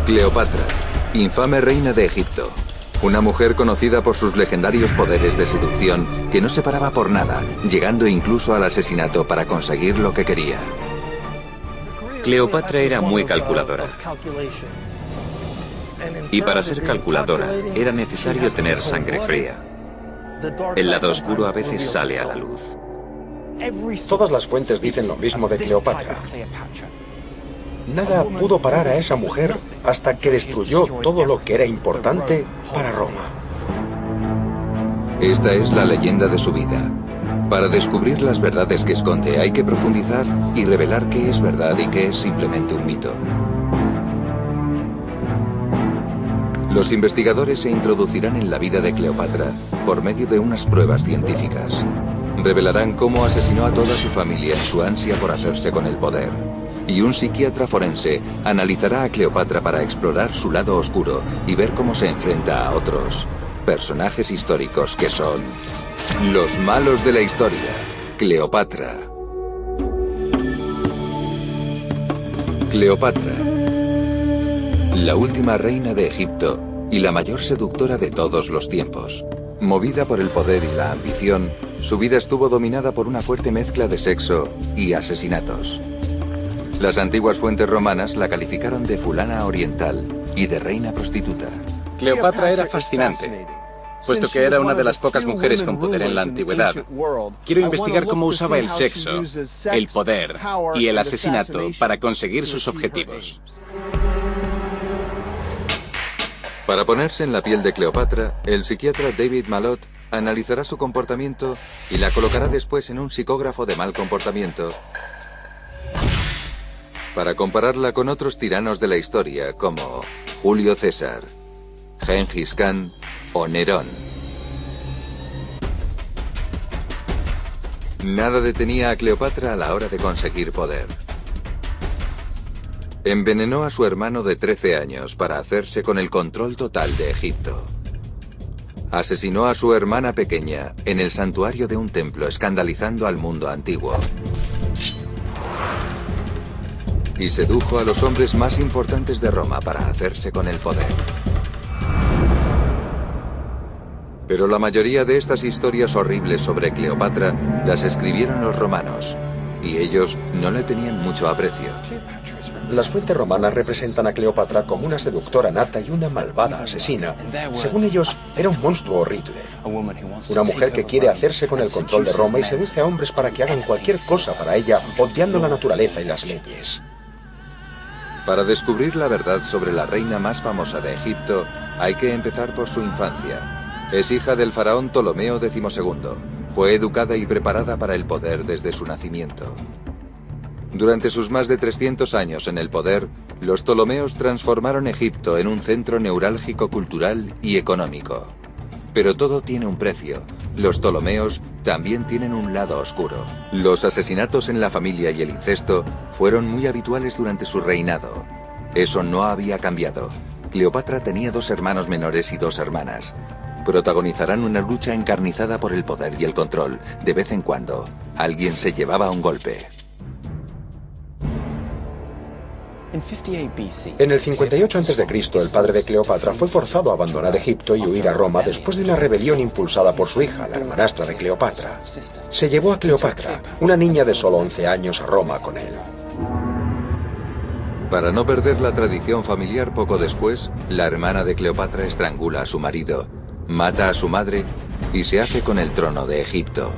Cleopatra, infame reina de Egipto. Una mujer conocida por sus legendarios poderes de seducción que no se paraba por nada, llegando incluso al asesinato para conseguir lo que quería. Cleopatra era muy calculadora. Y para ser calculadora era necesario tener sangre fría. El lado oscuro a veces sale a la luz. Todas las fuentes dicen lo mismo de Cleopatra. Nada pudo parar a esa mujer hasta que destruyó todo lo que era importante para Roma. Esta es la leyenda de su vida. Para descubrir las verdades que esconde hay que profundizar y revelar qué es verdad y qué es simplemente un mito. Los investigadores se introducirán en la vida de Cleopatra por medio de unas pruebas científicas. Revelarán cómo asesinó a toda su familia en su ansia por hacerse con el poder. Y un psiquiatra forense analizará a Cleopatra para explorar su lado oscuro y ver cómo se enfrenta a otros personajes históricos que son los malos de la historia. Cleopatra. Cleopatra, la última reina de Egipto y la mayor seductora de todos los tiempos. Movida por el poder y la ambición, su vida estuvo dominada por una fuerte mezcla de sexo y asesinatos. Las antiguas fuentes romanas la calificaron de fulana oriental y de reina prostituta. Cleopatra era fascinante, puesto que era una de las pocas mujeres con poder en la antigüedad. Quiero investigar cómo usaba el sexo, el poder y el asesinato para conseguir sus objetivos. Para ponerse en la piel de Cleopatra, el psiquiatra David Malott analizará su comportamiento y la colocará después en un psicógrafo de mal comportamiento para compararla con otros tiranos de la historia como Julio César, Gengis Khan o Nerón. Nada detenía a Cleopatra a la hora de conseguir poder. Envenenó a su hermano de 13 años para hacerse con el control total de Egipto. Asesinó a su hermana pequeña en el santuario de un templo, escandalizando al mundo antiguo. Y sedujo a los hombres más importantes de Roma para hacerse con el poder. Pero la mayoría de estas historias horribles sobre Cleopatra las escribieron los romanos, y ellos no le tenían mucho aprecio. Las fuentes romanas representan a Cleopatra como una seductora nata y una malvada asesina. Según ellos, era un monstruo horrible. Una mujer que quiere hacerse con el control de Roma y seduce a hombres para que hagan cualquier cosa para ella, odiando la naturaleza y las leyes. Para descubrir la verdad sobre la reina más famosa de Egipto, hay que empezar por su infancia. Es hija del faraón Ptolomeo XII. Fue educada y preparada para el poder desde su nacimiento. Durante sus más de 300 años en el poder, los Ptolomeos transformaron Egipto en un centro neurálgico cultural y económico. Pero todo tiene un precio. Los Ptolomeos también tienen un lado oscuro. Los asesinatos en la familia y el incesto fueron muy habituales durante su reinado. Eso no había cambiado. Cleopatra tenía 2 hermanos menores y 2 hermanas. Protagonizarán una lucha encarnizada por el poder y el control. De vez en cuando, alguien se llevaba un golpe. En el 58 a.C., el padre de Cleopatra fue forzado a abandonar Egipto y huir a Roma después de una rebelión impulsada por su hija, la hermanastra de Cleopatra. Se llevó a Cleopatra, una niña de solo 11 años, a Roma con él. Para no perder la tradición familiar, poco después, la hermana de Cleopatra estrangula a su marido, mata a su madre y se hace con el trono de Egipto.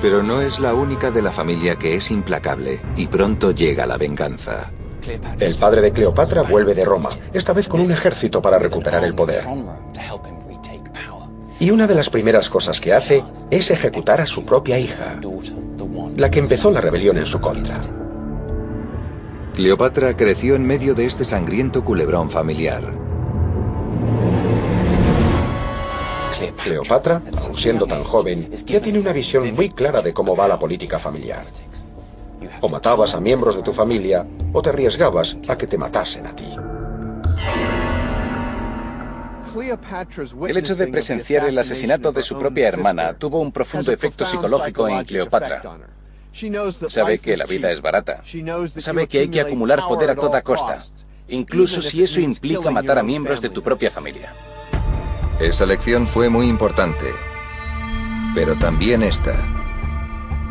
Pero no es la única de la familia que es implacable, y pronto llega la venganza. El padre de Cleopatra vuelve de Roma, esta vez con un ejército para recuperar el poder. Y una de las primeras cosas que hace es ejecutar a su propia hija, la que empezó la rebelión en su contra. Cleopatra creció en medio de este sangriento culebrón familiar. Cleopatra, aun siendo tan joven, ya tiene una visión muy clara de cómo va la política familiar. O matabas a miembros de tu familia, o te arriesgabas a que te matasen a ti. El hecho de presenciar el asesinato de su propia hermana tuvo un profundo efecto psicológico en Cleopatra. Sabe que la vida es barata. Sabe que hay que acumular poder a toda costa. incluso si eso implica matar a miembros de tu propia familia. Esa lección fue muy importante, pero también esta.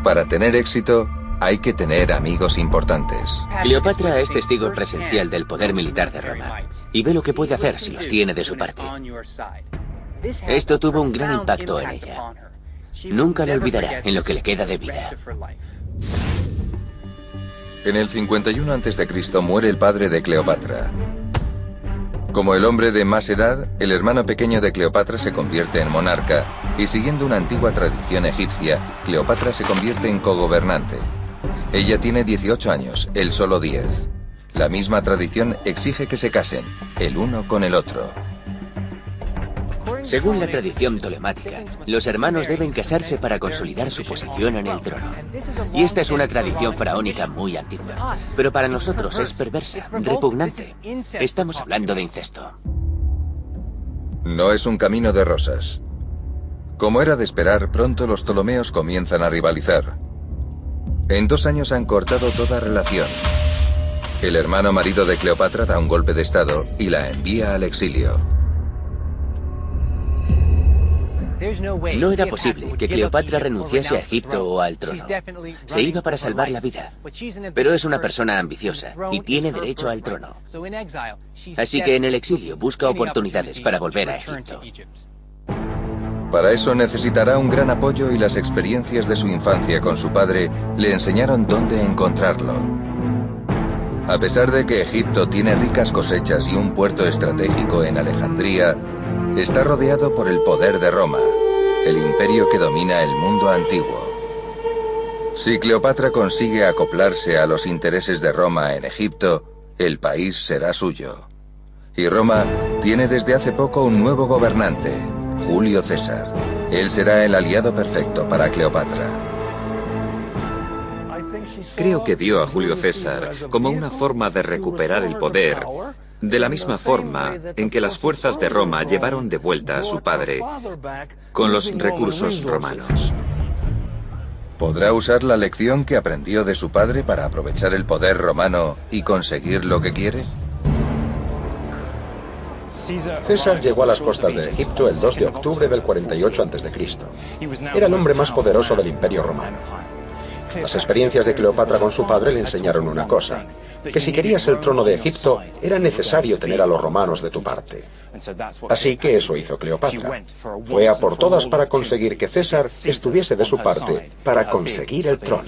Para tener éxito, hay que tener amigos importantes. Cleopatra es testigo presencial del poder militar de Roma y ve lo que puede hacer si los tiene de su parte. Esto tuvo un gran impacto en ella. Nunca lo olvidará en lo que le queda de vida. En el 51 a.C. muere el padre de Cleopatra. Como el hombre de más edad, el hermano pequeño de Cleopatra se convierte en monarca y, siguiendo una antigua tradición egipcia, Cleopatra se convierte en cogobernante. Ella tiene 18 años, él solo 10. La misma tradición exige que se casen, el uno con el otro. Según la tradición ptolemática, los hermanos deben casarse para consolidar su posición en el trono. Y esta es una tradición faraónica muy antigua. Pero para nosotros es perversa, repugnante. Estamos hablando de incesto. No es un camino de rosas. Como era de esperar, pronto los Ptolomeos comienzan a rivalizar. En 2 años han cortado toda relación. El hermano marido de Cleopatra da un golpe de estado y la envía al exilio. No era posible que Cleopatra renunciase a Egipto o al trono. Se iba para salvar la vida. Pero es una persona ambiciosa y tiene derecho al trono. Así que en el exilio busca oportunidades para volver a Egipto. Para eso necesitará un gran apoyo y las experiencias de su infancia con su padre le enseñaron dónde encontrarlo. A pesar de que Egipto tiene ricas cosechas y un puerto estratégico en Alejandría, está rodeado por el poder de Roma, el imperio que domina el mundo antiguo. Si Cleopatra consigue acoplarse a los intereses de Roma en Egipto, el país será suyo. Y Roma tiene desde hace poco un nuevo gobernante, Julio César. Él será el aliado perfecto para Cleopatra. Creo que vio a Julio César como una forma de recuperar el poder, de la misma forma en que las fuerzas de Roma llevaron de vuelta a su padre con los recursos romanos. ¿Podrá usar la lección que aprendió de su padre para aprovechar el poder romano y conseguir lo que quiere? César llegó a las costas de Egipto el 2 de octubre del 48 a.C. Era el hombre más poderoso del Imperio Romano. Las experiencias de Cleopatra con su padre le enseñaron una cosa, que si querías el trono de Egipto, era necesario tener a los romanos de tu parte. Así que eso hizo Cleopatra. Fue a por todas para conseguir que César estuviese de su parte, para conseguir el trono.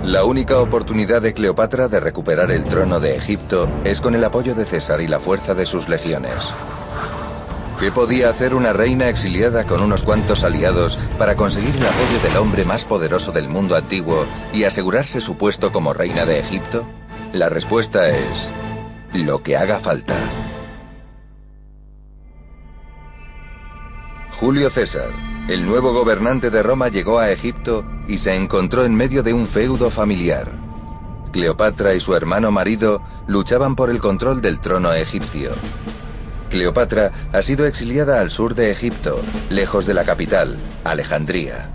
La única oportunidad de Cleopatra de recuperar el trono de Egipto es con el apoyo de César y la fuerza de sus legiones. ¿Qué podía hacer una reina exiliada con unos cuantos aliados para conseguir el apoyo del hombre más poderoso del mundo antiguo y asegurarse su puesto como reina de Egipto? La respuesta es: lo que haga falta. Julio César, el nuevo gobernante de Roma, llegó a Egipto y se encontró en medio de un feudo familiar. Cleopatra y su hermano marido luchaban por el control del trono egipcio. Cleopatra ha sido exiliada al sur de Egipto, lejos de la capital, Alejandría.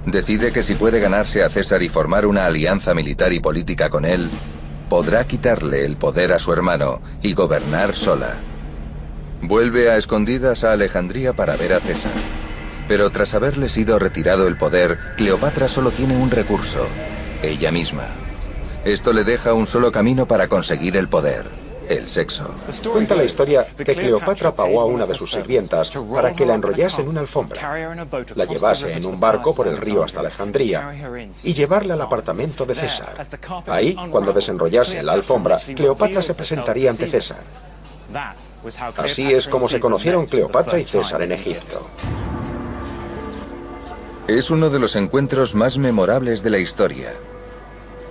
Decide que si puede ganarse a César y formar una alianza militar y política con él, podrá quitarle el poder a su hermano y gobernar sola. Vuelve a escondidas a Alejandría para ver a César. Pero tras haberle sido retirado el poder, Cleopatra solo tiene un recurso: ella misma. Esto le deja un solo camino para conseguir el poder: el sexo. Cuenta la historia que Cleopatra pagó a una de sus sirvientas para que la enrollase en una alfombra, la llevase en un barco por el río hasta Alejandría y llevarla al apartamento de César. Ahí, cuando desenrollase la alfombra, Cleopatra se presentaría ante César. Así es como se conocieron Cleopatra y César en Egipto. Es uno de los encuentros más memorables de la historia.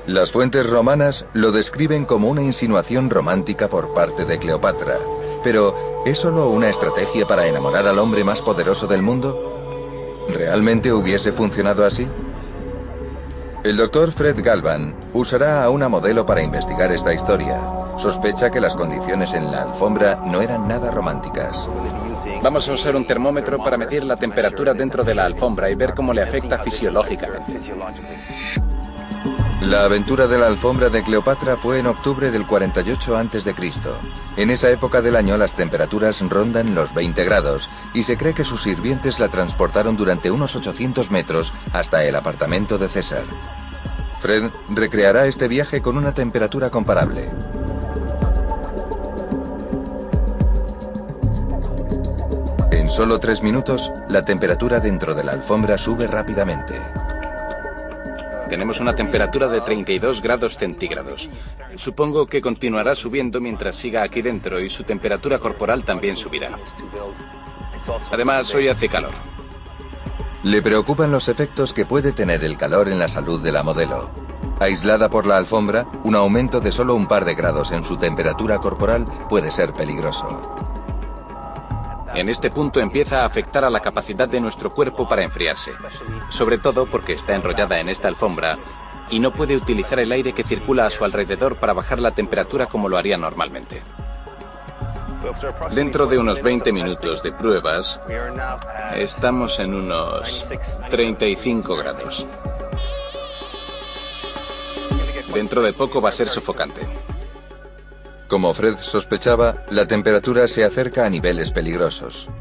Las fuentes romanas lo describen como una insinuación romántica por parte de Cleopatra. Pero, ¿es solo una estrategia para enamorar al hombre más poderoso del mundo? ¿Realmente hubiese funcionado así? El doctor Fred Galvan usará a una modelo para investigar esta historia. Sospecha que las condiciones en la alfombra no eran nada románticas. Vamos a usar un termómetro para medir la temperatura dentro de la alfombra y ver cómo le afecta fisiológicamente. La aventura de la alfombra de Cleopatra fue en octubre del 48 a.C. En esa época del año las temperaturas rondan los 20 grados y se cree que sus sirvientes la transportaron durante unos 800 metros hasta el apartamento de César. Fred recreará este viaje con una temperatura comparable. En solo 3 minutos, la temperatura dentro de la alfombra sube rápidamente. Tenemos una temperatura de 32 grados centígrados. Supongo que continuará subiendo mientras siga aquí dentro y su temperatura corporal también subirá. Además, hoy hace calor. Le preocupan los efectos que puede tener el calor en la salud de la modelo. Aislada por la alfombra, un aumento de solo un par de grados en su temperatura corporal puede ser peligroso. En este punto empieza a afectar a la capacidad de nuestro cuerpo para enfriarse, sobre todo porque está enrollada en esta alfombra y no puede utilizar el aire que circula a su alrededor para bajar la temperatura como lo haría normalmente. Dentro de unos 20 minutos de pruebas, estamos en unos 35 grados. Dentro de poco va a ser sofocante. Como Fred sospechaba, la temperatura se acerca a niveles peligrosos.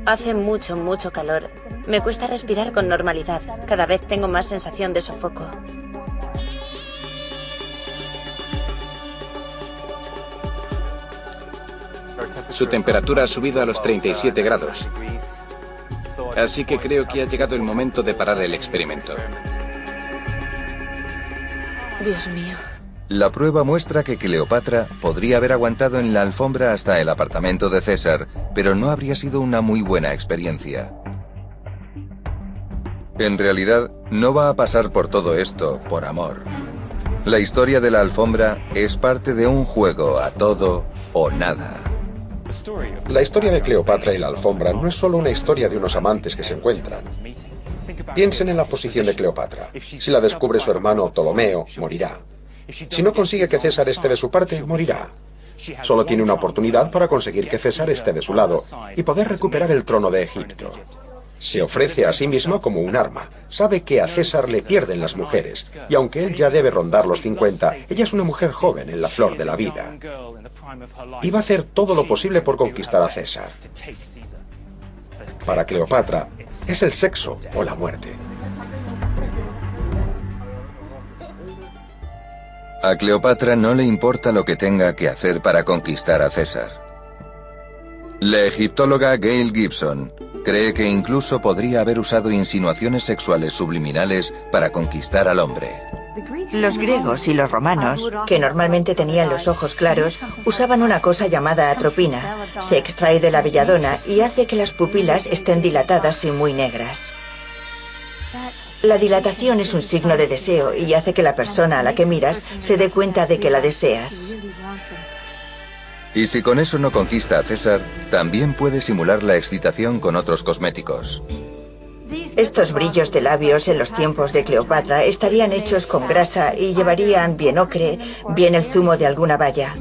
Hace mucho calor. Me cuesta respirar con normalidad. Cada vez tengo más sensación de sofoco. Su temperatura ha subido a los 37 grados. Así que creo que ha llegado el momento de parar el experimento. Dios mío. La prueba muestra que Cleopatra podría haber aguantado en la alfombra hasta el apartamento de César, pero no habría sido una muy buena experiencia. En realidad, no va a pasar por todo esto por amor. La historia de la alfombra es parte de un juego a todo o nada. La historia de Cleopatra y la alfombra no es solo una historia de unos amantes que se encuentran. Piensen en la posición de Cleopatra. Si la descubre su hermano Ptolomeo, morirá. Si no consigue que César esté de su parte, morirá. Solo tiene una oportunidad para conseguir que César esté de su lado y poder recuperar el trono de Egipto. Se ofrece a sí misma como un arma. Sabe que a César le pierden las mujeres, y aunque él ya debe rondar los 50, ella es una mujer joven en la flor de la vida. Y va a hacer todo lo posible por conquistar a César. Para Cleopatra, es el sexo o la muerte. A Cleopatra no le importa lo que tenga que hacer para conquistar a César. La egiptóloga Gail Gibson cree que incluso podría haber usado insinuaciones sexuales subliminales para conquistar al hombre. Los griegos y los romanos, que normalmente tenían los ojos claros, usaban una cosa llamada atropina. Se extrae de la belladona y hace que las pupilas estén dilatadas y muy negras. La dilatación es un signo de deseo y hace que la persona a la que miras se dé cuenta de que la deseas. Y si con eso no conquista a César, también puede simular la excitación con otros cosméticos. Estos brillos de labios en los tiempos de Cleopatra estarían hechos con grasa y llevarían bien ocre, bien el zumo de alguna baya.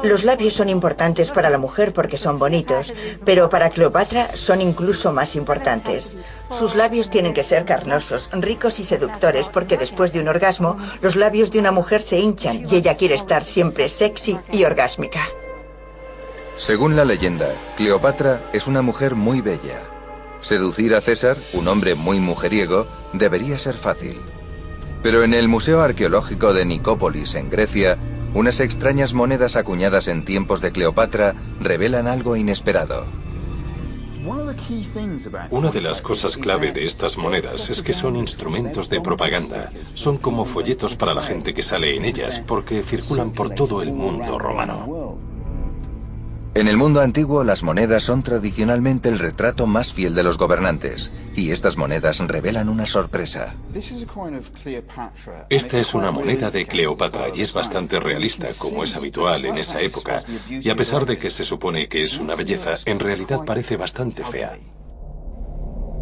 Los labios son importantes para la mujer porque son bonitos, pero para Cleopatra son incluso más importantes. Sus labios tienen que ser carnosos, ricos y seductores porque después de un orgasmo, los labios de una mujer se hinchan y ella quiere estar siempre sexy y orgásmica. Según la leyenda, Cleopatra es una mujer muy bella. Seducir a César, un hombre muy mujeriego, debería ser fácil. Pero en el Museo Arqueológico de Nicópolis, en Grecia, unas extrañas monedas acuñadas en tiempos de Cleopatra revelan algo inesperado. Una de las cosas clave de estas monedas es que son instrumentos de propaganda. Son como folletos para la gente que sale en ellas, porque circulan por todo el mundo romano. En el mundo antiguo, las monedas son tradicionalmente el retrato más fiel de los gobernantes, y estas monedas revelan una sorpresa. Esta es una moneda de Cleopatra y es bastante realista, como es habitual en esa época, y a pesar de que se supone que es una belleza, en realidad parece bastante fea.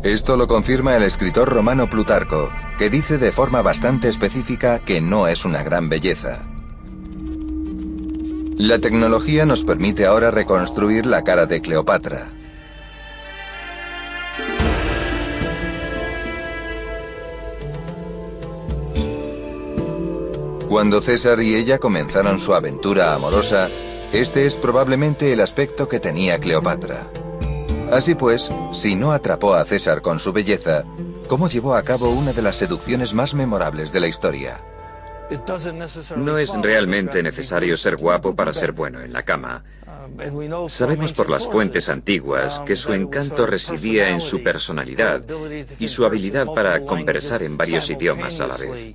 Esto lo confirma el escritor romano Plutarco, que dice de forma bastante específica que no es una gran belleza. La tecnología nos permite ahora reconstruir la cara de Cleopatra. Cuando César y ella comenzaron su aventura amorosa, este es probablemente el aspecto que tenía Cleopatra. Así pues, si no atrapó a César con su belleza, ¿cómo llevó a cabo una de las seducciones más memorables de la historia? No es realmente necesario ser guapo para ser bueno en la cama. Sabemos por las fuentes antiguas que su encanto residía en su personalidad y su habilidad para conversar en varios idiomas a la vez.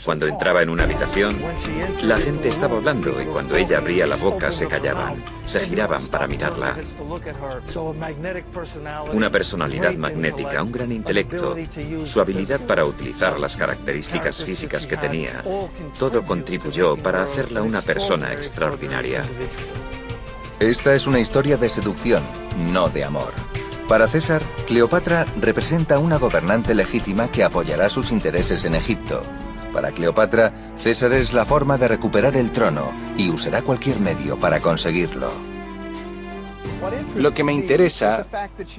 Cuando entraba en una habitación, la gente estaba hablando y cuando ella abría la boca se callaban, se giraban para mirarla. Una personalidad magnética, un gran intelecto, su habilidad para utilizar las características físicas que tenía, todo contribuyó para hacerla una persona extraordinaria. Esta es una historia de seducción, no de amor. Para César, Cleopatra representa una gobernante legítima que apoyará sus intereses en Egipto. Para Cleopatra, César es la forma de recuperar el trono y usará cualquier medio para conseguirlo. Lo que me interesa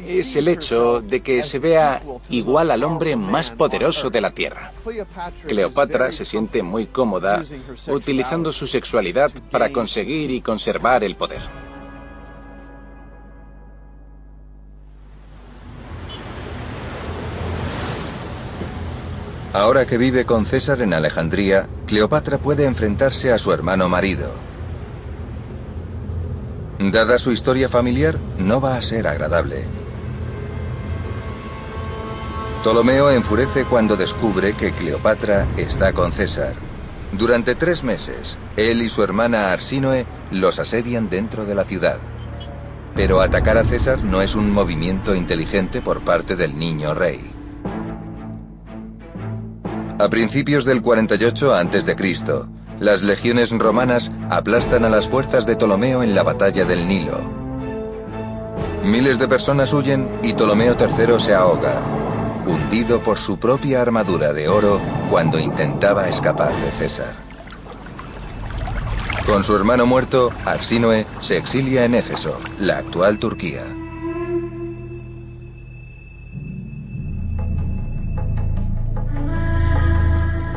es el hecho de que se vea igual al hombre más poderoso de la Tierra. Cleopatra se siente muy cómoda utilizando su sexualidad para conseguir y conservar el poder. Ahora que vive con César en Alejandría, Cleopatra puede enfrentarse a su hermano marido. Dada su historia familiar, no va a ser agradable. Ptolomeo enfurece cuando descubre que Cleopatra está con César. Durante 3 meses, él y su hermana Arsínoe los asedian dentro de la ciudad. Pero atacar a César no es un movimiento inteligente por parte del niño rey. A principios del 48 a.C., las legiones romanas aplastan a las fuerzas de Ptolomeo en la batalla del Nilo. Miles de personas huyen y Ptolomeo III se ahoga, hundido por su propia armadura de oro cuando intentaba escapar de César. Con su hermano muerto, Arsínoe se exilia en Éfeso, la actual Turquía.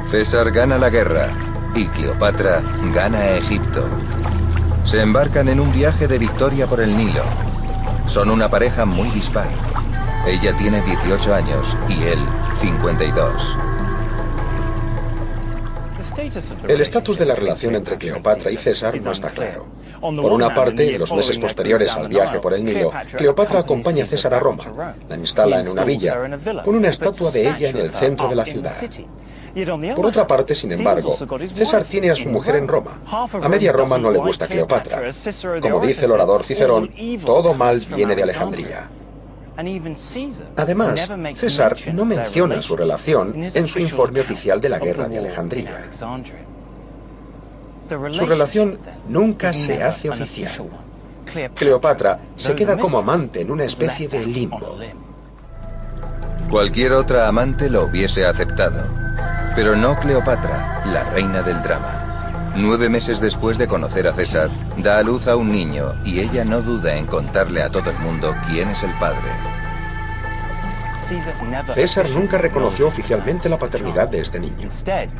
César gana la guerra y Cleopatra gana a Egipto. Se embarcan en un viaje de victoria por el Nilo. Son una pareja muy dispar. Ella tiene 18 años y él 52. El estatus de la relación entre Cleopatra y César no está claro. Por una parte, en los meses posteriores al viaje por el Nilo, Cleopatra acompaña a César a Roma. La instala en una villa, con una estatua de ella en el centro de la ciudad. Por otra parte, sin embargo, César tiene a su mujer en Roma. A media Roma no le gusta Cleopatra. Como dice el orador Cicerón, todo mal viene de Alejandría. Además, César no menciona su relación en su informe oficial de la guerra de Alejandría. Su relación nunca se hace oficial. Cleopatra se queda como amante en una especie de limbo. Cualquier otra amante lo hubiese aceptado, pero no Cleopatra, la reina del drama. 9 meses después de conocer a César, da a luz a un niño y ella no duda en contarle a todo el mundo quién es el padre. César nunca reconoció oficialmente la paternidad de este niño.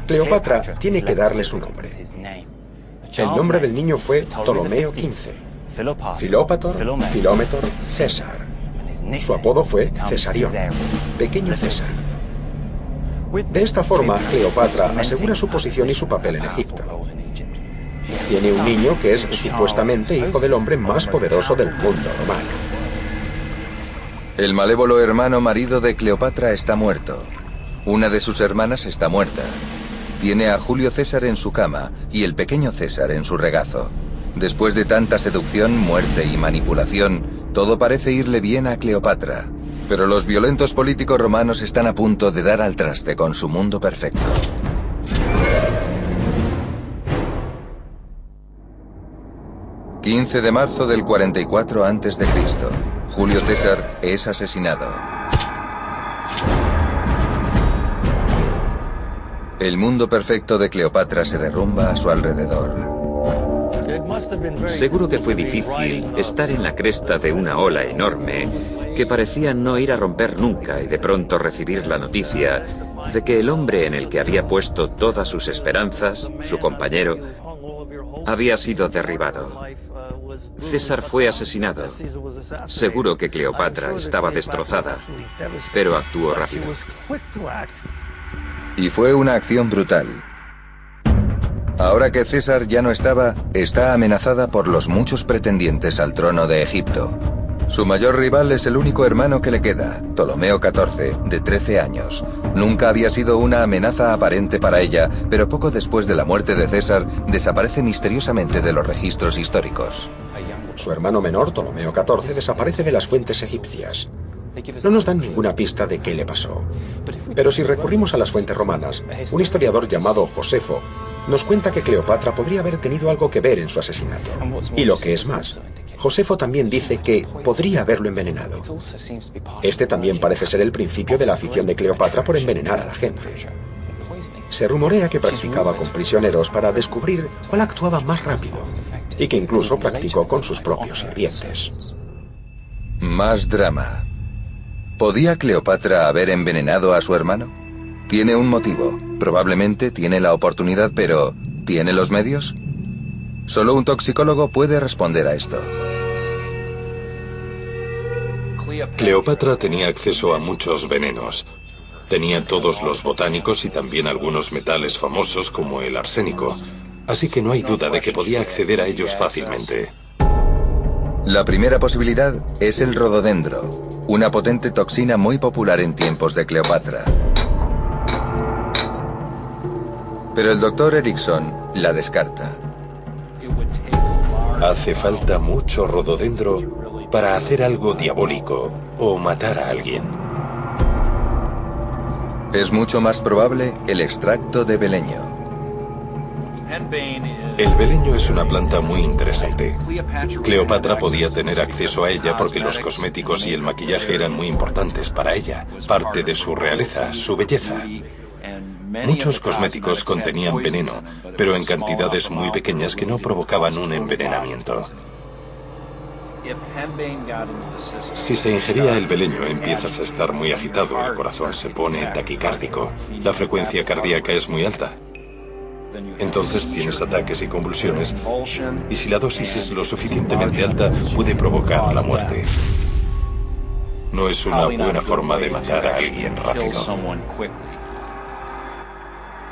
Cleopatra tiene que darle su nombre. El nombre del niño fue Ptolomeo XV. Filópator, Filómetor, César. Su apodo fue Cesarión, pequeño César. De esta forma, Cleopatra asegura su posición y su papel en Egipto. Tiene un niño que es supuestamente hijo del hombre más poderoso del mundo romano. El malévolo hermano marido de Cleopatra está muerto. Una de sus hermanas está muerta. Tiene a Julio César en su cama y el pequeño César en su regazo. Después de tanta seducción, muerte y manipulación, todo parece irle bien a Cleopatra. Pero los violentos políticos romanos están a punto de dar al traste con su mundo perfecto. ...15 de marzo del 44 a.C. Julio César es asesinado. El mundo perfecto de Cleopatra se derrumba a su alrededor. Seguro que fue difícil estar en la cresta de una ola enorme que parecía no ir a romper nunca y de pronto recibir la noticia de que el hombre en el que había puesto todas sus esperanzas, su compañero, había sido derribado. César fue asesinado. Seguro que Cleopatra estaba destrozada, pero actuó rápido. Y fue una acción brutal. Ahora que César ya no estaba, está amenazada por los muchos pretendientes al trono de Egipto. Su mayor rival es el único hermano que le queda, Ptolomeo XIV, de 13 años. Nunca había sido una amenaza aparente para ella, pero poco después de la muerte de César, desaparece misteriosamente de los registros históricos. Su hermano menor, Ptolomeo XIV, desaparece de las fuentes egipcias. No nos dan ninguna pista de qué le pasó. Pero si recurrimos a las fuentes romanas, un historiador llamado Josefo nos cuenta que Cleopatra podría haber tenido algo que ver en su asesinato. Y lo que es más, Josefo también dice que podría haberlo envenenado. Este también parece ser el principio de la afición de Cleopatra por envenenar a la gente. Se rumorea que practicaba con prisioneros para descubrir cuál actuaba más rápido, y que incluso practicó con sus propios sirvientes. Más drama. ¿Podía Cleopatra haber envenenado a su hermano? Tiene un motivo. Probablemente tiene la oportunidad, pero ¿tiene los medios? Solo un toxicólogo puede responder a esto. Cleopatra tenía acceso a muchos venenos. Tenía todos los botánicos y también algunos metales famosos como el arsénico. Así que no hay duda de que podía acceder a ellos fácilmente. La primera posibilidad es el rododendro, una potente toxina muy popular en tiempos de Cleopatra. Pero el doctor Erickson la descarta. Hace falta mucho rododendro para hacer algo diabólico o matar a alguien. Es mucho más probable el extracto de beleño. El beleño es una planta muy interesante. Cleopatra podía tener acceso a ella porque los cosméticos y el maquillaje eran muy importantes para ella, parte de su realeza, su belleza. Muchos cosméticos contenían veneno, pero en cantidades muy pequeñas que no provocaban un envenenamiento. Si se ingería el beleño, empiezas a estar muy agitado, el corazón se pone taquicárdico, la frecuencia cardíaca es muy alta. Entonces tienes ataques y convulsiones, y si la dosis es lo suficientemente alta, puede provocar la muerte. No es una buena forma de matar a alguien rápido.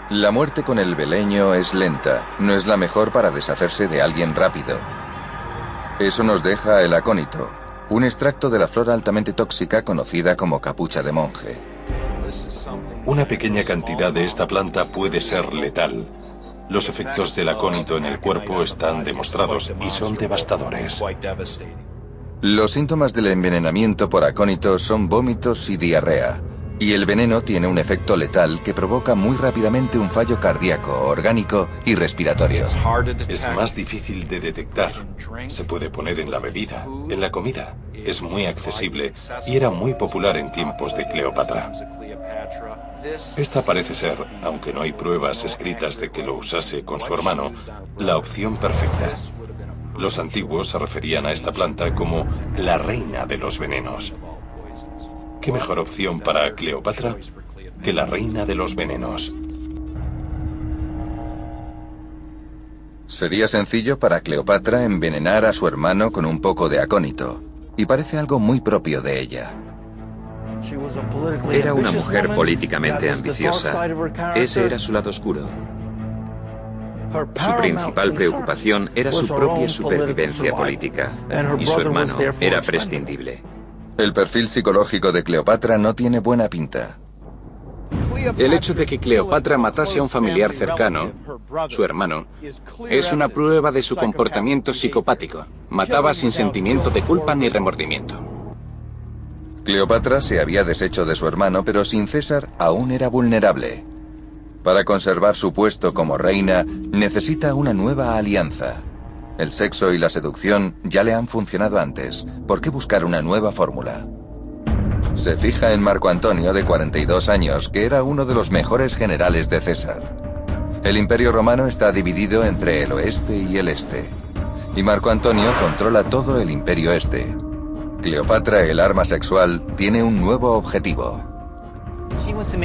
La muerte con el beleño es lenta, no es la mejor para deshacerse de alguien rápido. Eso nos deja el acónito, un extracto de la flora altamente tóxica conocida como capucha de monje. Una pequeña cantidad de esta planta puede ser letal. Los efectos del acónito en el cuerpo están demostrados y son devastadores. Los síntomas del envenenamiento por acónito son vómitos y diarrea. Y el veneno tiene un efecto letal que provoca muy rápidamente un fallo cardíaco, orgánico y respiratorio. Es más difícil de detectar. Se puede poner en la bebida, en la comida. Es muy accesible y era muy popular en tiempos de Cleopatra. Esta parece ser, aunque no hay pruebas escritas de que lo usase con su hermano, la opción perfecta. Los antiguos se referían a esta planta como la reina de los venenos. ¿Qué mejor opción para Cleopatra que la reina de los venenos? Sería sencillo para Cleopatra envenenar a su hermano con un poco de acónito, y parece algo muy propio de ella. Era una mujer políticamente ambiciosa. Ese era su lado oscuro. Su principal preocupación era su propia supervivencia política, y su hermano era prescindible. El perfil psicológico de Cleopatra no tiene buena pinta. El hecho de que Cleopatra matase a un familiar cercano, su hermano, es una prueba de su comportamiento psicopático. Mataba sin sentimiento de culpa ni remordimiento. Cleopatra se había deshecho de su hermano, pero sin César aún era vulnerable. Para conservar su puesto como reina, necesita una nueva alianza. El sexo y la seducción ya le han funcionado antes. ¿Por qué buscar una nueva fórmula? Se fija en Marco Antonio, de 42 años, que era uno de los mejores generales de César. El Imperio Romano está dividido entre el oeste y el este. Y Marco Antonio controla todo el Imperio Este. Cleopatra, el arma sexual, tiene un nuevo objetivo.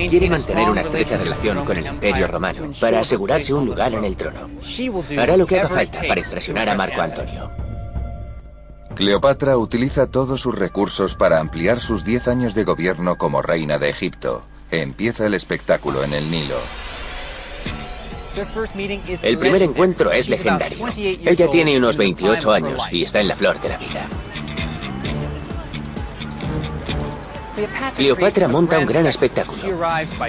Quiere mantener una estrecha relación con el Imperio Romano para asegurarse un lugar en el trono. Hará lo que haga falta para impresionar a Marco Antonio. Cleopatra utiliza todos sus recursos para ampliar sus 10 años de gobierno como reina de Egipto. Empieza el espectáculo en el Nilo. El primer encuentro es legendario. Ella tiene unos 28 años y está en la flor de la vida. Cleopatra monta un gran espectáculo.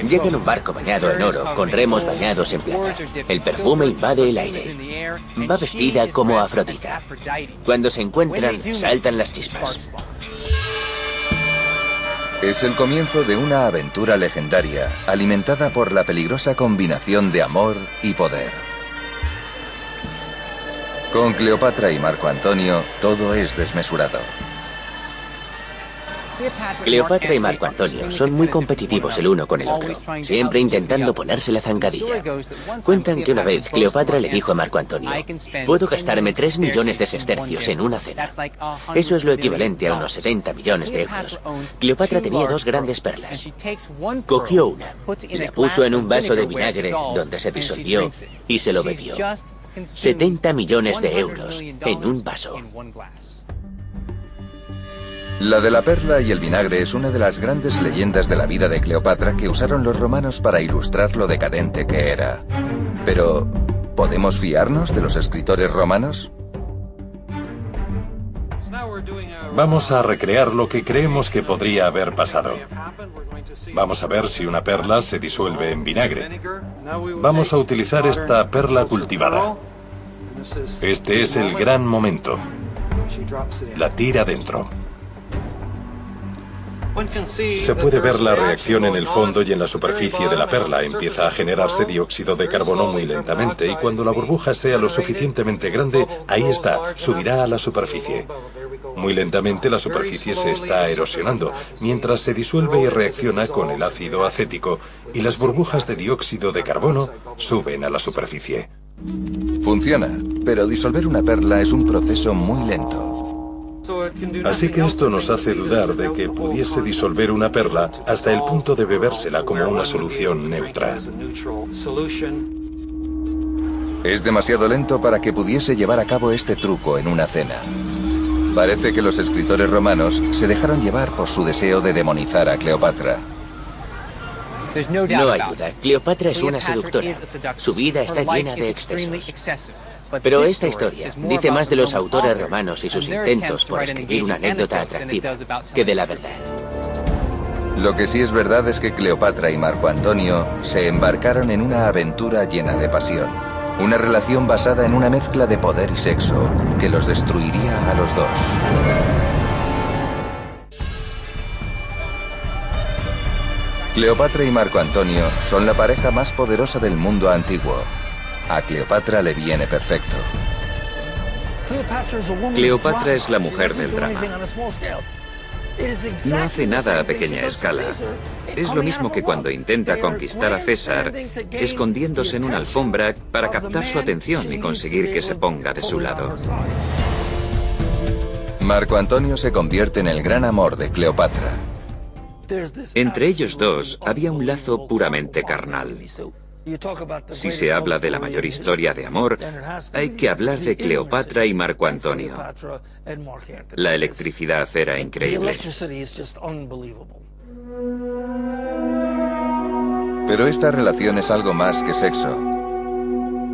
Llega en un barco bañado en oro, con remos bañados en plata. El perfume invade el aire. Va vestida como Afrodita. Cuando se encuentran, saltan las chispas. Es el comienzo de una aventura legendaria, alimentada por la peligrosa combinación de amor y poder. Con Cleopatra y Marco Antonio, todo es desmesurado. Cleopatra y Marco Antonio son muy competitivos el uno con el otro, siempre intentando ponerse la zancadilla. Cuentan que una vez Cleopatra le dijo a Marco Antonio: puedo gastarme 3 millones de sestercios en una cena. Eso es lo equivalente a unos 70 millones de euros. Cleopatra tenía 2 grandes perlas. Cogió una, la puso en un vaso de vinagre donde se disolvió y se lo bebió. 70 millones de euros en un vaso. La de la perla y el vinagre es una de las grandes leyendas de la vida de Cleopatra que usaron los romanos para ilustrar lo decadente que era. Pero, ¿podemos fiarnos de los escritores romanos? Vamos a recrear lo que creemos que podría haber pasado. Vamos a ver si una perla se disuelve en vinagre. Vamos a utilizar esta perla cultivada. Este es el gran momento. La tira dentro. Se puede ver la reacción en el fondo y en la superficie de la perla. Empieza a generarse dióxido de carbono muy lentamente y cuando la burbuja sea lo suficientemente grande, ahí está, subirá a la superficie. Muy lentamente la superficie se está erosionando, mientras se disuelve y reacciona con el ácido acético y las burbujas de dióxido de carbono suben a la superficie. Funciona, pero disolver una perla es un proceso muy lento. Así que esto nos hace dudar de que pudiese disolver una perla hasta el punto de bebérsela como una solución neutra. Es demasiado lento para que pudiese llevar a cabo este truco en una cena. Parece que los escritores romanos se dejaron llevar por su deseo de demonizar a Cleopatra. No hay duda, Cleopatra es una seductora. Su vida está llena de excesos. Pero esta historia dice más de los autores romanos y sus intentos por escribir una anécdota atractiva que de la verdad. Lo que sí es verdad es que Cleopatra y Marco Antonio se embarcaron en una aventura llena de pasión. Una relación basada en una mezcla de poder y sexo que los destruiría a los dos. Cleopatra y Marco Antonio son la pareja más poderosa del mundo antiguo. A Cleopatra le viene perfecto. Cleopatra es la mujer del drama. No hace nada a pequeña escala. Es lo mismo que cuando intenta conquistar a César, escondiéndose en una alfombra para captar su atención y conseguir que se ponga de su lado. Marco Antonio se convierte en el gran amor de Cleopatra. Entre ellos dos había un lazo puramente carnal. Si se habla de la mayor historia de amor, hay que hablar de Cleopatra y Marco Antonio. La electricidad era increíble. Pero esta relación es algo más que sexo.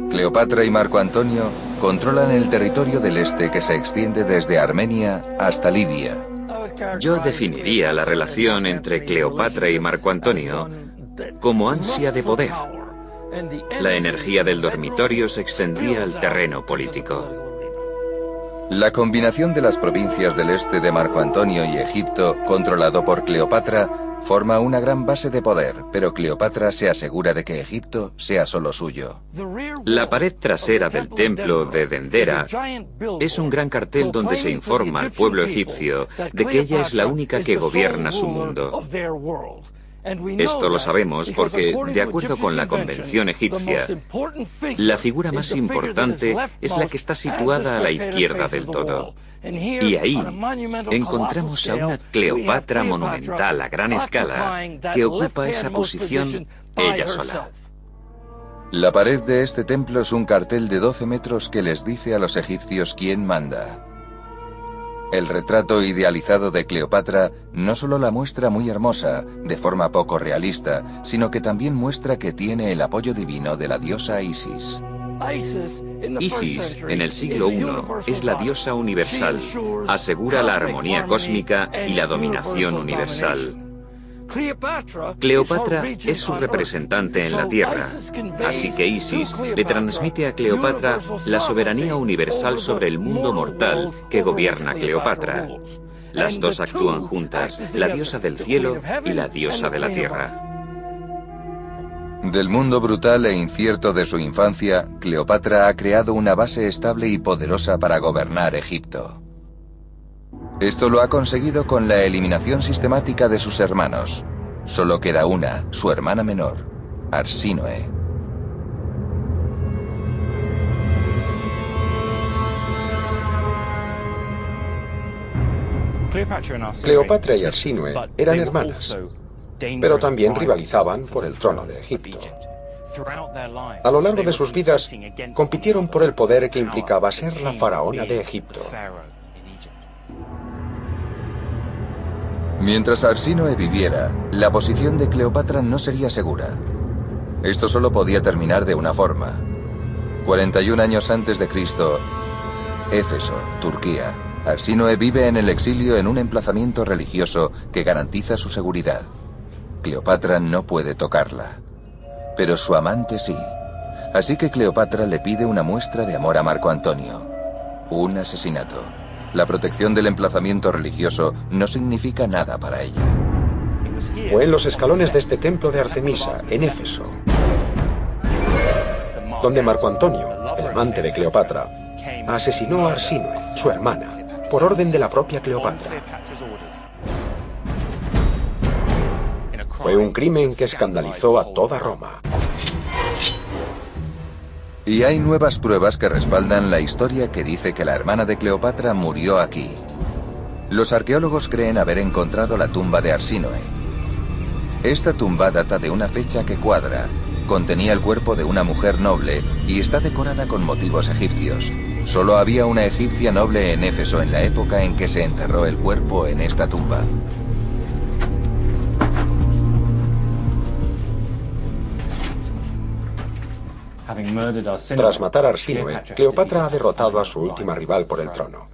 Cleopatra y Marco Antonio controlan el territorio del este que se extiende desde Armenia hasta Libia. Yo definiría la relación entre Cleopatra y Marco Antonio como ansia de poder. La energía del dormitorio se extendía al terreno político. La combinación de las provincias del este de Marco Antonio y Egipto, controlado por Cleopatra, forma una gran base de poder, pero Cleopatra se asegura de que Egipto sea solo suyo. La pared trasera del templo de Dendera es un gran cartel donde se informa al pueblo egipcio de que ella es la única que gobierna su mundo. Esto lo sabemos porque, de acuerdo con la convención egipcia, la figura más importante es la que está situada a la izquierda del todo. Y ahí encontramos a una Cleopatra monumental a gran escala que ocupa esa posición ella sola. La pared de este templo es un cartel de 12 metros que les dice a los egipcios quién manda. El retrato idealizado de Cleopatra no solo la muestra muy hermosa, de forma poco realista, sino que también muestra que tiene el apoyo divino de la diosa Isis. Isis, en el siglo I, es la diosa universal, asegura la armonía cósmica y la dominación universal. Cleopatra es su representante en la Tierra, así que Isis le transmite a Cleopatra la soberanía universal sobre el mundo mortal que gobierna Cleopatra. Las dos actúan juntas, la diosa del cielo y la diosa de la tierra. Del mundo brutal e incierto de su infancia, Cleopatra ha creado una base estable y poderosa para gobernar Egipto. Esto lo ha conseguido con la eliminación sistemática de sus hermanos. Solo queda una, su hermana menor, Arsínoe. Cleopatra y Arsínoe eran hermanas, pero también rivalizaban por el trono de Egipto. A lo largo de sus vidas, compitieron por el poder que implicaba ser la faraona de Egipto. Mientras Arsínoe viviera, la posición de Cleopatra no sería segura. Esto solo podía terminar de una forma. 41 años antes de Cristo, Éfeso, Turquía. Arsínoe vive en el exilio en un emplazamiento religioso que garantiza su seguridad. Cleopatra no puede tocarla. Pero su amante sí. Así que Cleopatra le pide una muestra de amor a Marco Antonio. Un asesinato. La protección del emplazamiento religioso no significa nada para ella. Fue en los escalones de este templo de Artemisa, en Éfeso, donde Marco Antonio, el amante de Cleopatra, asesinó a Arsínoe, su hermana, por orden de la propia Cleopatra. Fue un crimen que escandalizó a toda Roma. Y hay nuevas pruebas que respaldan la historia que dice que la hermana de Cleopatra murió aquí. Los arqueólogos creen haber encontrado la tumba de Arsínoe. Esta tumba data de una fecha que cuadra, contenía el cuerpo de una mujer noble y está decorada con motivos egipcios. Solo había una egipcia noble en Éfeso en la época en que se enterró el cuerpo en esta tumba. Tras matar a Arsínoe, Cleopatra ha derrotado a su última rival por el trono.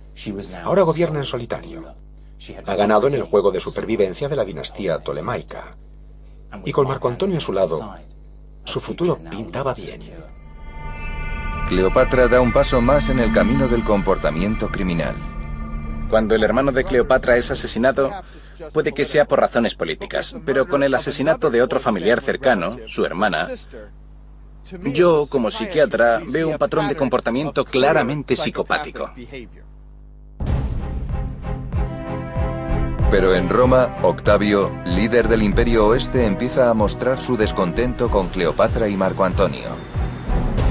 Ahora gobierna en solitario. Ha ganado en el juego de supervivencia de la dinastía tolemaica. Y con Marco Antonio a su lado, su futuro pintaba bien. Cleopatra da un paso más en el camino del comportamiento criminal. Cuando el hermano de Cleopatra es asesinado, puede que sea por razones políticas, pero con el asesinato de otro familiar cercano, su hermana, yo, como psiquiatra, veo un patrón de comportamiento claramente psicopático. Pero en Roma, Octavio, líder del Imperio Oeste, empieza a mostrar su descontento con Cleopatra y Marco Antonio.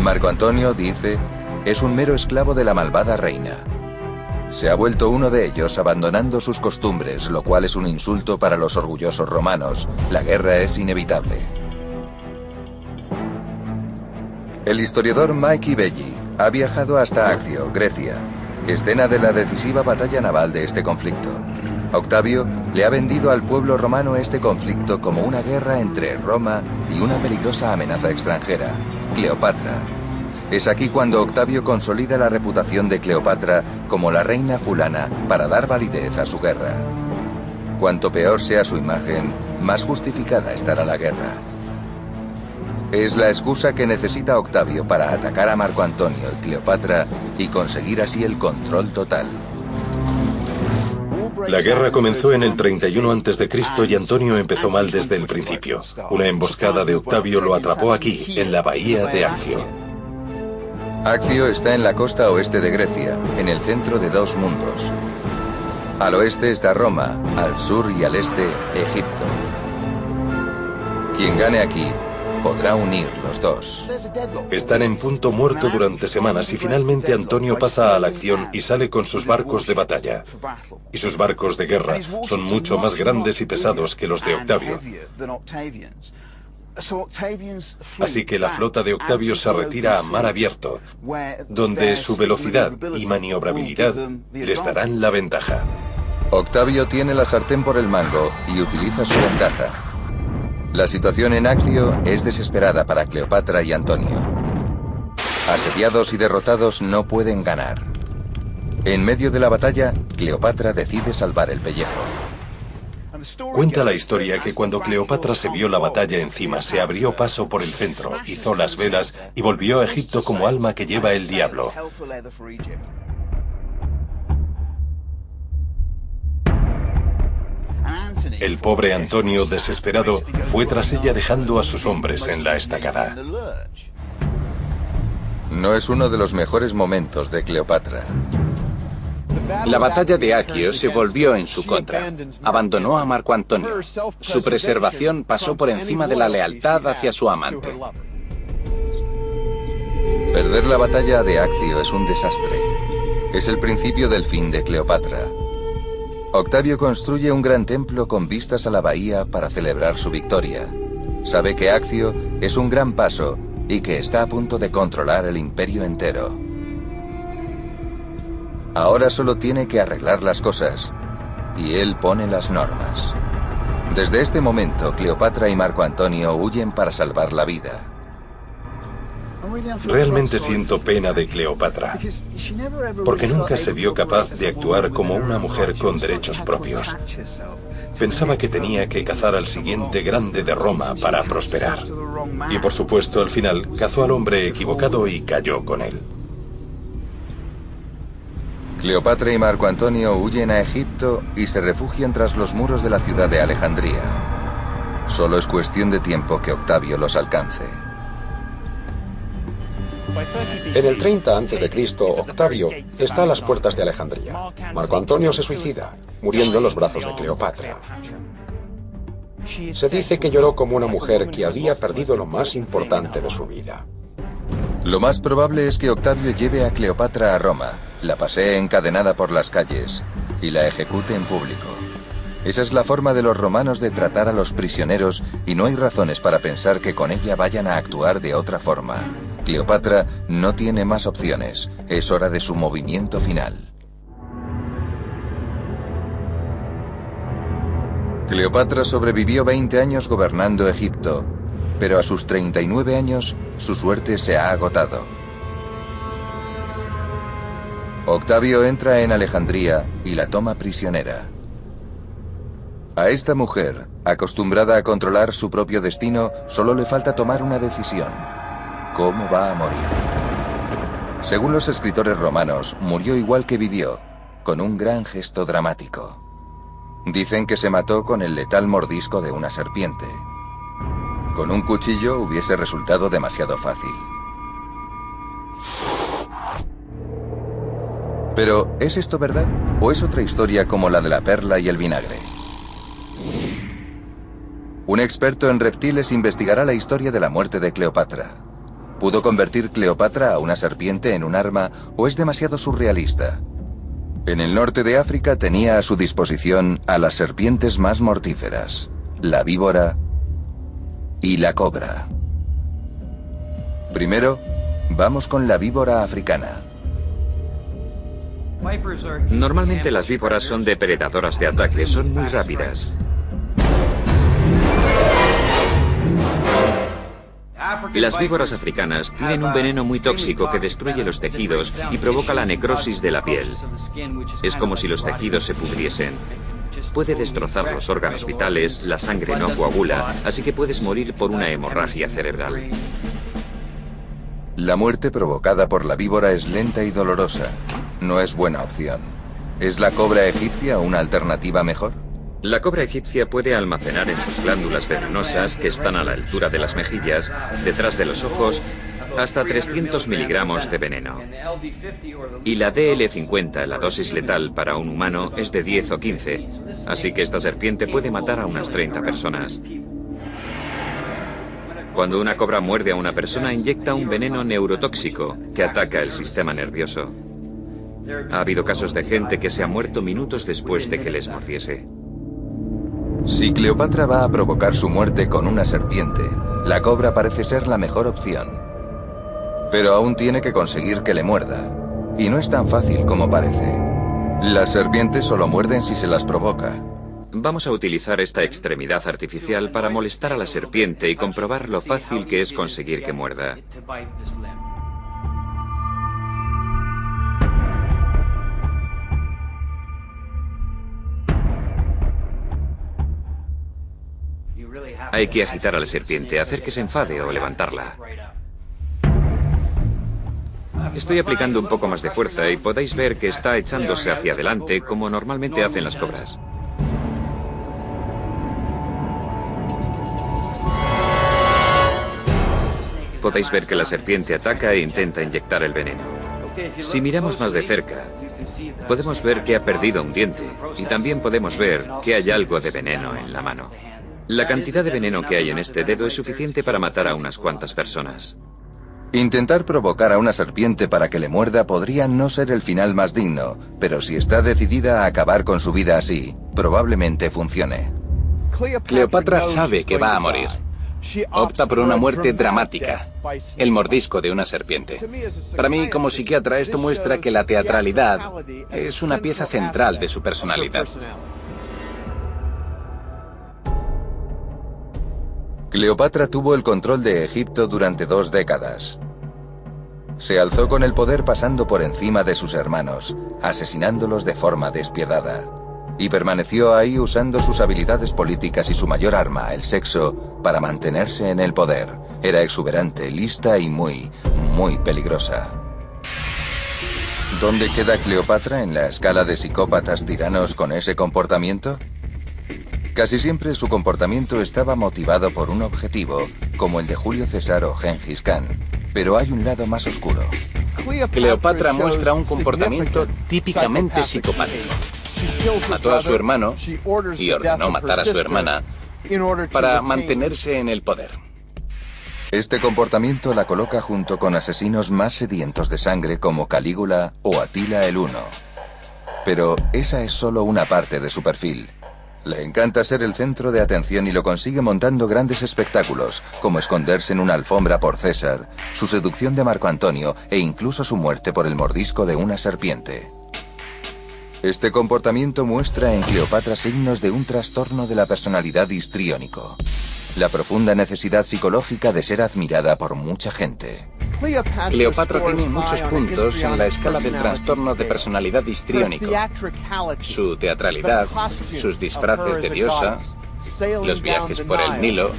Marco Antonio, dice, es un mero esclavo de la malvada reina. Se ha vuelto uno de ellos abandonando sus costumbres, lo cual es un insulto para los orgullosos romanos. La guerra es inevitable. El historiador Mikey Belli ha viajado hasta Accio, Grecia, escena de la decisiva batalla naval de este conflicto. Octavio le ha vendido al pueblo romano este conflicto como una guerra entre Roma y una peligrosa amenaza extranjera, Cleopatra. Es aquí cuando Octavio consolida la reputación de Cleopatra como la reina fulana para dar validez a su guerra. Cuanto peor sea su imagen, más justificada estará la guerra. Es la excusa que necesita Octavio para atacar a Marco Antonio y Cleopatra y conseguir así el control total. La guerra comenzó en el 31 a.C. y Antonio empezó mal desde el principio. Una emboscada de Octavio lo atrapó aquí, en la bahía de Accio. Accio está en la costa oeste de Grecia, en el centro de dos mundos. Al oeste está Roma, al sur y al este, Egipto. Quien gane aquí podrá unir los dos. Están en punto muerto durante semanas y finalmente Antonio pasa a la acción y sale con sus barcos de batalla. Y sus barcos de guerra son mucho más grandes y pesados que los de Octavio. Así que la flota de Octavio se retira a mar abierto, donde su velocidad y maniobrabilidad les darán la ventaja. Octavio tiene la sartén por el mango y utiliza su ventaja. La situación en Accio es desesperada para Cleopatra y Antonio. Asediados y derrotados no pueden ganar. En medio de la batalla, Cleopatra decide salvar el pellejo. Cuenta la historia que cuando Cleopatra se vio la batalla encima, se abrió paso por el centro, izó las velas y volvió a Egipto como alma que lleva el diablo. El pobre Antonio, desesperado, fue tras ella dejando a sus hombres en la estacada. No es uno de los mejores momentos de Cleopatra. La batalla de Accio se volvió en su contra. Abandonó a Marco Antonio. Su preservación pasó por encima de la lealtad hacia su amante. Perder la batalla de Accio es un desastre. Es el principio del fin de Cleopatra. Octavio construye un gran templo con vistas a la bahía para celebrar su victoria. Sabe que Accio es un gran paso y que está a punto de controlar el imperio entero. Ahora solo tiene que arreglar las cosas, y él pone las normas. Desde este momento, Cleopatra y Marco Antonio huyen para salvar la vida. Realmente siento pena de Cleopatra, porque nunca se vio capaz de actuar como una mujer con derechos propios. Pensaba que tenía que cazar al siguiente grande de Roma para prosperar. Y por supuesto, al final, cazó al hombre equivocado y cayó con él. Cleopatra y Marco Antonio huyen a Egipto y se refugian tras los muros de la ciudad de Alejandría. Solo es cuestión de tiempo que Octavio los alcance. En el 30 a.C., Octavio está a las puertas de Alejandría. Marco Antonio se suicida, muriendo en los brazos de Cleopatra. Se dice que lloró como una mujer que había perdido lo más importante de su vida. Lo más probable es que Octavio lleve a Cleopatra a Roma, la pasee encadenada por las calles y la ejecute en público. Esa es la forma de los romanos de tratar a los prisioneros y no hay razones para pensar que con ella vayan a actuar de otra forma. Cleopatra no tiene más opciones. Es hora de su movimiento final. Cleopatra sobrevivió 20 años gobernando Egipto, pero a sus 39 años su suerte se ha agotado. Octavio entra en Alejandría y la toma prisionera. A esta mujer, acostumbrada a controlar su propio destino, solo le falta tomar una decisión. ¿Cómo va a morir? Según los escritores romanos, murió igual que vivió, con un gran gesto dramático. Dicen que se mató con el letal mordisco de una serpiente. Con un cuchillo hubiese resultado demasiado fácil. Pero, ¿es esto verdad? ¿O es otra historia como la de la perla y el vinagre? Un experto en reptiles investigará la historia de la muerte de Cleopatra. ¿Pudo convertir Cleopatra a una serpiente en un arma o es demasiado surrealista? En el norte de África tenía a su disposición a las serpientes más mortíferas, la víbora y la cobra. Primero, vamos con la víbora africana. Normalmente las víboras son depredadoras de ataque, son muy rápidas. Las víboras africanas tienen un veneno muy tóxico que destruye los tejidos y provoca la necrosis de la piel. Es como si los tejidos se pudriesen. Puede destrozar los órganos vitales, la sangre no coagula, así que puedes morir por una hemorragia cerebral. La muerte provocada por la víbora es lenta y dolorosa. No es buena opción. ¿Es la cobra egipcia una alternativa mejor? La cobra egipcia puede almacenar en sus glándulas venenosas, que están a la altura de las mejillas, detrás de los ojos, hasta 300 miligramos de veneno. Y la DL50, la dosis letal para un humano, es de 10 o 15. Así que esta serpiente puede matar a unas 30 personas. Cuando una cobra muerde a una persona, inyecta un veneno neurotóxico que ataca el sistema nervioso. Ha habido casos de gente que se ha muerto minutos después de que les mordiese. Si Cleopatra va a provocar su muerte con una serpiente, la cobra parece ser la mejor opción. Pero aún tiene que conseguir que le muerda. Y no es tan fácil como parece. Las serpientes solo muerden si se las provoca. Vamos a utilizar esta extremidad artificial para molestar a la serpiente y comprobar lo fácil que es conseguir que muerda. Hay que agitar a la serpiente, hacer que se enfade o levantarla. Estoy aplicando un poco más de fuerza y podéis ver que está echándose hacia adelante como normalmente hacen las cobras. Podéis ver que la serpiente ataca e intenta inyectar el veneno. Si miramos más de cerca, podemos ver que ha perdido un diente y también podemos ver que hay algo de veneno en la mano. La cantidad de veneno que hay en este dedo es suficiente para matar a unas cuantas personas. Intentar provocar a una serpiente para que le muerda podría no ser el final más digno, pero si está decidida a acabar con su vida así, probablemente funcione. Cleopatra sabe que va a morir. Opta por una muerte dramática, el mordisco de una serpiente. Para mí, como psiquiatra, esto muestra que la teatralidad es una pieza central de su personalidad. Cleopatra tuvo el control de Egipto durante 2 décadas. Se alzó con el poder pasando por encima de sus hermanos, asesinándolos de forma despiadada. Y permaneció ahí usando sus habilidades políticas y su mayor arma, el sexo, para mantenerse en el poder. Era exuberante, lista y muy peligrosa. ¿Dónde queda Cleopatra en la escala de psicópatas tiranos con ese comportamiento? Casi siempre su comportamiento estaba motivado por un objetivo, como el de Julio César o Gengis Khan, pero hay un lado más oscuro. Cleopatra muestra un comportamiento típicamente psicopático. Mató a su hermano y ordenó matar a su hermana para mantenerse en el poder. Este comportamiento la coloca junto con asesinos más sedientos de sangre como Calígula o Atila el Huno. Pero esa es solo una parte de su perfil. Le encanta ser el centro de atención y lo consigue montando grandes espectáculos, como esconderse en una alfombra por César, su seducción de Marco Antonio e incluso su muerte por el mordisco de una serpiente. Este comportamiento muestra en Cleopatra signos de un trastorno de la personalidad histriónico, la profunda necesidad psicológica de ser admirada por mucha gente. Cleopatra tiene muchos puntos en la escala del trastorno de personalidad histriónico. Su teatralidad, sus disfraces de diosa, los viajes por el Nilo,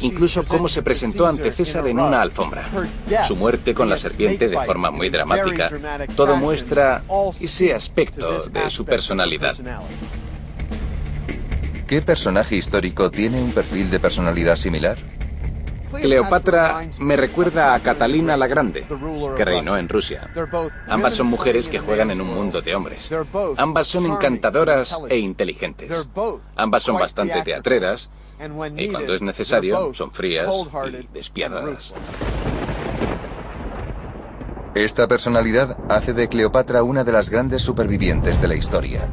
incluso cómo se presentó ante César en una alfombra. Su muerte con la serpiente de forma muy dramática. Todo muestra ese aspecto de su personalidad. ¿Qué personaje histórico tiene un perfil de personalidad similar? Cleopatra me recuerda a Catalina la Grande, que reinó en Rusia. Ambas son mujeres que juegan en un mundo de hombres. Ambas son encantadoras e inteligentes. Ambas son bastante teatreras y cuando es necesario son frías y despiadadas. Esta personalidad hace de Cleopatra una de las grandes supervivientes de la historia.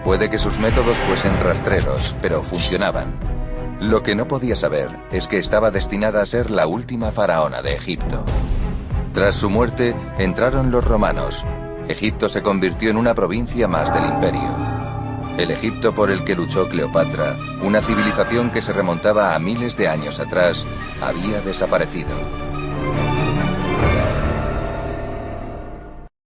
Puede que sus métodos fuesen rastreros, pero funcionaban. Lo que no podía saber es que estaba destinada a ser la última faraona de Egipto. Tras su muerte, entraron los romanos. Egipto se convirtió en una provincia más del imperio. El Egipto por el que luchó Cleopatra, una civilización que se remontaba a miles de años atrás, había desaparecido.